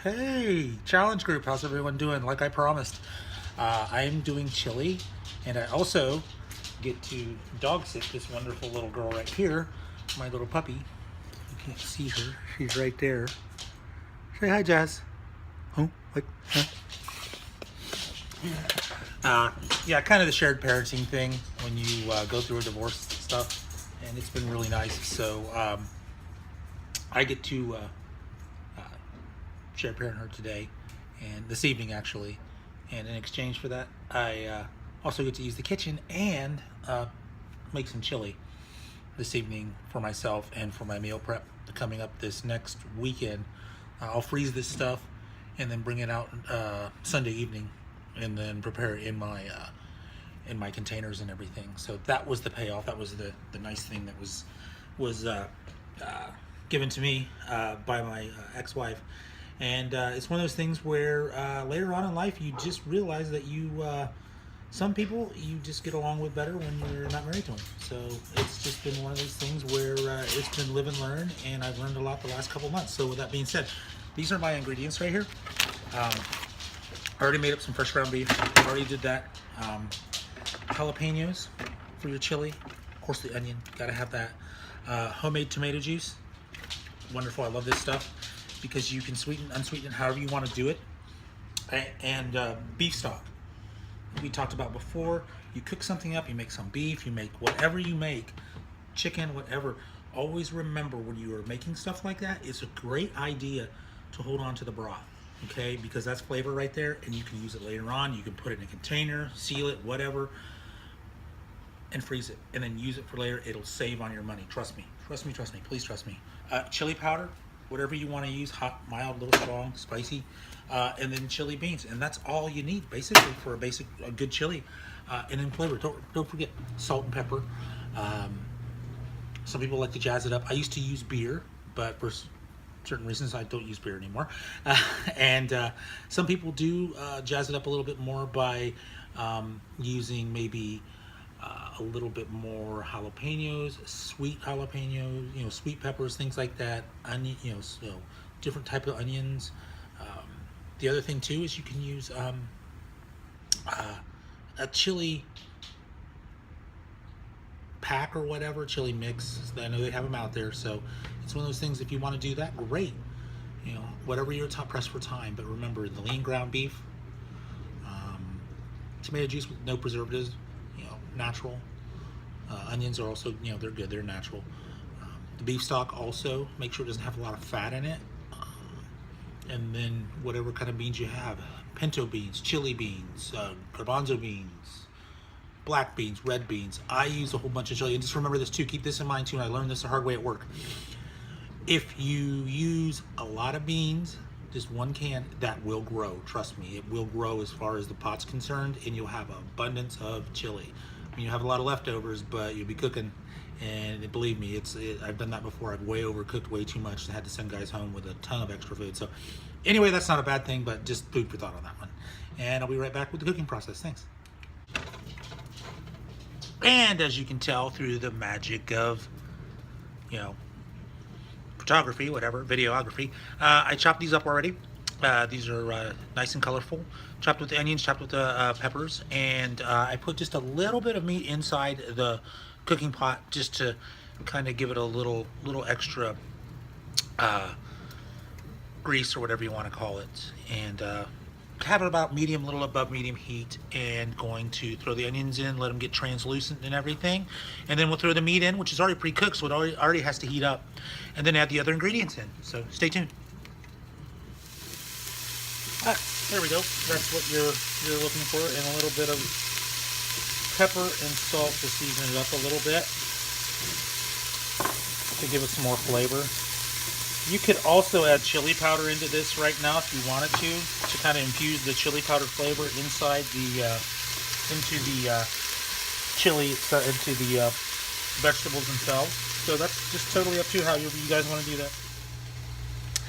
Hey, challenge group, how's everyone doing? Like I promised, I am doing chili, and I also get to dog sit this wonderful little girl right here, my little puppy. You can't see her, she's right there. Say hi, Jazz. Oh, like, huh? Yeah, kind of the shared parenting thing when you go through a divorce stuff, and it's been really nice. So I get to share parent her today, and this evening actually, and in exchange for that I also get to use the kitchen and make some chili this evening for myself and for my meal prep coming up this next weekend. I'll freeze this stuff and then bring it out Sunday evening and then prepare it in my containers and everything. So that was the payoff. That was the nice thing that was given to me by my ex-wife. And it's one of those things where later on in life you just realize that some people you just get along with better when you're not married to them. So it's just been one of those things where it's been live and learn, and I've learned a lot the last couple months. So with that being said, these are my ingredients right here. I already made up some fresh ground beef. Already did that. Jalapenos for your chili. Of course, the onion, gotta have that. Homemade tomato juice. Wonderful, I love this stuff because you can sweeten, unsweeten it however you want to do it. And beef stock. We talked about before, you cook something up, you make some beef, you make whatever you make, chicken, whatever. Always remember when you are making stuff like that, it's a great idea to hold on to the broth, okay? Because that's flavor right there, and you can use it later on. You can put it in a container, seal it, whatever, and freeze it, and then use it for later. It'll save on your money. Trust me, trust me, trust me, please trust me. Chili powder, whatever you want to use, hot, mild, little strong, spicy, and then chili beans, and that's all you need basically for a good chili. And then flavor, don't forget salt and pepper. Some people like to jazz it up. I used to use beer, but for certain reasons I don't use beer anymore. And some people do jazz it up a little bit more by using maybe a little bit more jalapenos, sweet jalapenos, sweet peppers, things like that. Onion, so different type of onions. The other thing too is you can use a chili pack or whatever, chili mix. I know they have them out there, so it's one of those things. If you want to do that, great. Whatever your top press for time. But remember, the lean ground beef, tomato juice with no preservatives, natural. Onions are also, they're good, they're natural. The beef stock also, make sure it doesn't have a lot of fat in it. And then whatever kind of beans you have, pinto beans, chili beans, garbanzo beans, black beans, red beans. I use a whole bunch of chili. And just remember this too, keep this in mind too, and I learned this the hard way at work. If you use a lot of beans, just one can, that will grow. Trust me, it will grow as far as the pot's concerned, and you'll have abundance of chili. You have a lot of leftovers, but you'll be cooking, and believe me, I've done that before. I've way overcooked way too much and had to send guys home with a ton of extra food. So anyway, that's not a bad thing, but just food for thought on that one. And I'll be right back with the cooking process. Thanks. And as you can tell through the magic of, photography, whatever, videography, I chopped these up already. These are nice and colorful, chopped with the onions, chopped with the peppers, and I put just a little bit of meat inside the cooking pot just to kind of give it a little extra grease or whatever you want to call it, and have it about medium, little above medium heat, and going to throw the onions in, let them get translucent and everything, and then we'll throw the meat in, which is already pre-cooked, so it already has to heat up, and then add the other ingredients in. So stay tuned. There we go. That's what you're looking for, and a little bit of pepper and salt to season it up a little bit to give it some more flavor. You could also add chili powder into this right now if you wanted to kind of infuse the chili powder flavor inside into the chili, into the vegetables themselves. So that's just totally up to you how you guys want to do that.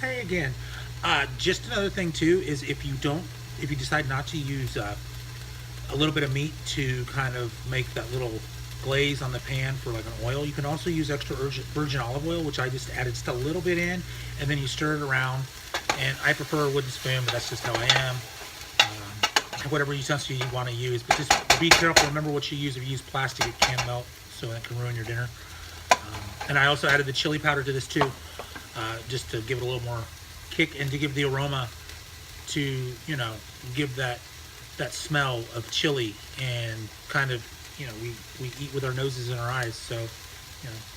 Hey again. Just another thing too is if you decide not to use a little bit of meat to kind of make that little glaze on the pan for like an oil. You can also use extra virgin olive oil, which I just added just a little bit in, and then you stir it around And I prefer a wooden spoon, but that's just how I am. Whatever utensil you want to use, but just be careful. Remember what you use. If you use plastic, it can melt, so it can ruin your dinner. And I also added the chili powder to this too, just to give it a little more kick and to give the aroma, to give that smell of chili, and kind of we eat with our noses and our eyes, so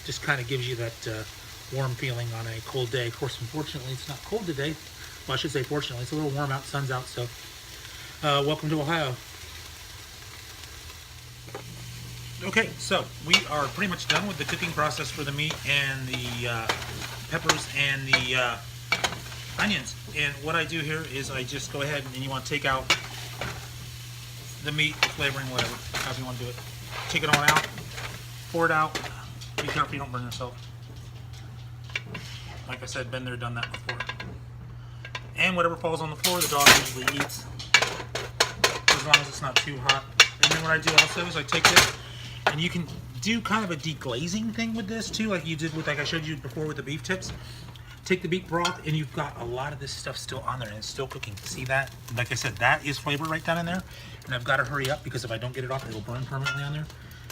just kind of gives you that warm feeling on a cold day. Of course, unfortunately, it's not cold today. Well, I should say fortunately, it's a little warm out, sun's out, so welcome to Ohio. Okay, so we are pretty much done with the cooking process for the meat and the peppers and the onions. And what I do here is I just go ahead and you want to take out the meat, the flavoring, whatever, however you want to do it. Take it on out, pour it out. Be careful you don't burn yourself. Like I said, been there, done that before. And whatever falls on the floor, the dog usually eats, as long as it's not too hot. And then what I do also is I take this, and you can do kind of a deglazing thing with this too, like you did with, like I showed you before with the beef tips. Take the beef broth, and you've got a lot of this stuff still on there, and it's still cooking. See that? Like I said, that is flavor right down in there, and I've got to hurry up because if I don't get it off, it'll burn permanently on there.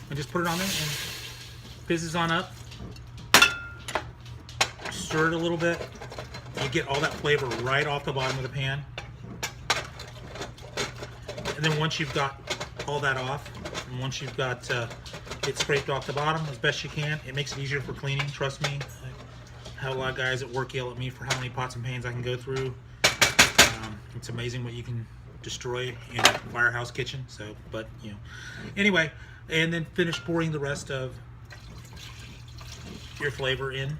And just put it on there, and fizzes on up. Stir it a little bit. You get all that flavor right off the bottom of the pan. And then once you've got all that off, and once you've got it scraped off the bottom as best you can, it makes it easier for cleaning, trust me. I have a lot of guys at work yell at me for how many pots and pans I can go through. It's amazing what you can destroy in a firehouse kitchen. So, but anyway, and then finish pouring the rest of your flavor in.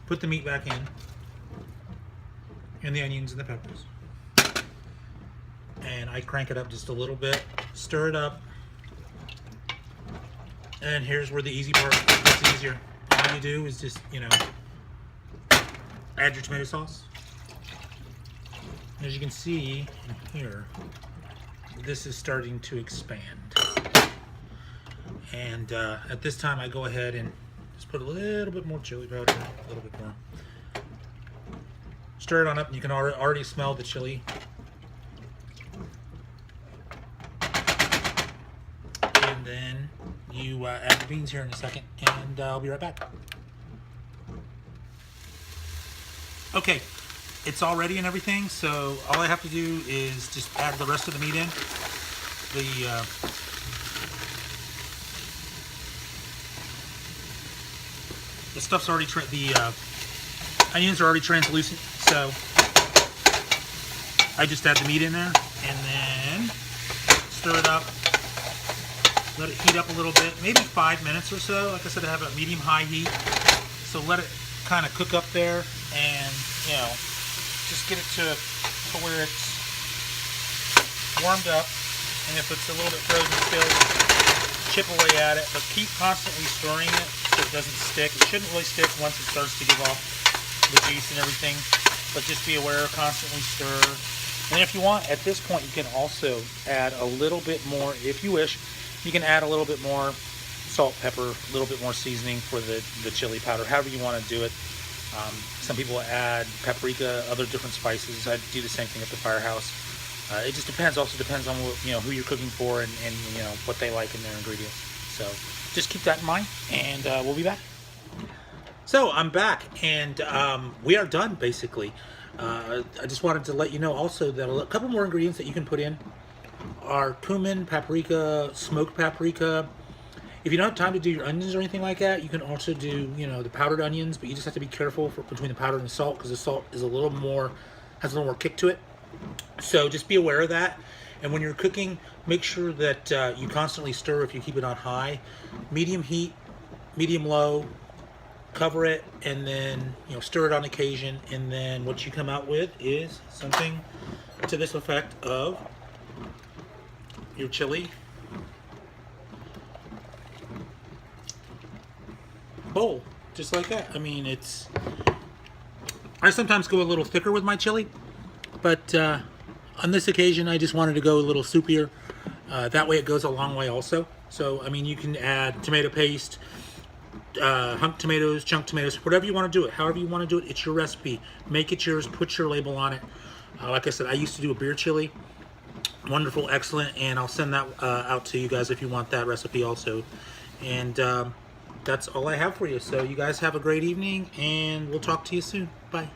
Put the meat back in, and the onions and the peppers. And I crank it up just a little bit, stir it up, and here's where the easy part gets easier. All you do is just, add your tomato sauce. As you can see in here, this is starting to expand. And at this time, I go ahead and just put a little bit more chili powder, a little bit more. Stir it on up, and you can already smell the chili. And then you add the beans here in a second, and I'll be right back. Okay, it's all ready and everything, so all I have to do is just add the rest of the meat in. The stuff's already, the onions are already translucent, so I just add the meat in there, and then stir it up. Let it heat up a little bit, maybe 5 minutes or so. Like I said, I have a medium-high heat, so let it kind of cook up there, and just get it to where it's warmed up. And if it's a little bit frozen still, chip away at it, but keep constantly stirring it so it doesn't stick. It shouldn't really stick once it starts to give off the juice and everything, but just be aware, constantly stir. And if you want, at this point, you can also add a little bit more, if you wish. You can add a little bit more salt, pepper, a little bit more seasoning for the chili powder, however you want to do it. Some people add paprika, other different spices. I do the same thing at the firehouse. It just depends. Also depends on what, who you're cooking for, and what they like in their ingredients. So just keep that in mind, and we'll be back. So I'm back, and we are done basically. I just wanted to let you know also that a couple more ingredients that you can put in are cumin, paprika, smoked paprika. If you don't have time to do your onions or anything like that, you can also do, the powdered onions, but you just have to be careful between the powder and the salt, because the salt is has a little more kick to it. So just be aware of that. And when you're cooking, make sure that you constantly stir if you keep it on high. Medium heat, medium low, cover it, and then, stir it on occasion. And then what you come out with is something to this effect of your chili bowl, just like that. I mean, I sometimes go a little thicker with my chili, but on this occasion I just wanted to go a little soupier. That way it goes a long way also. So I mean, you can add tomato paste, hunk tomatoes, chunk tomatoes, whatever you want to do it, however you want to do it, it's your recipe. Make it yours, put your label on it. Like I said, I used to do a beer chili. Wonderful, excellent, and I'll send that out to you guys if you want that recipe also. And that's all I have for you. So you guys have a great evening, and we'll talk to you soon. Bye.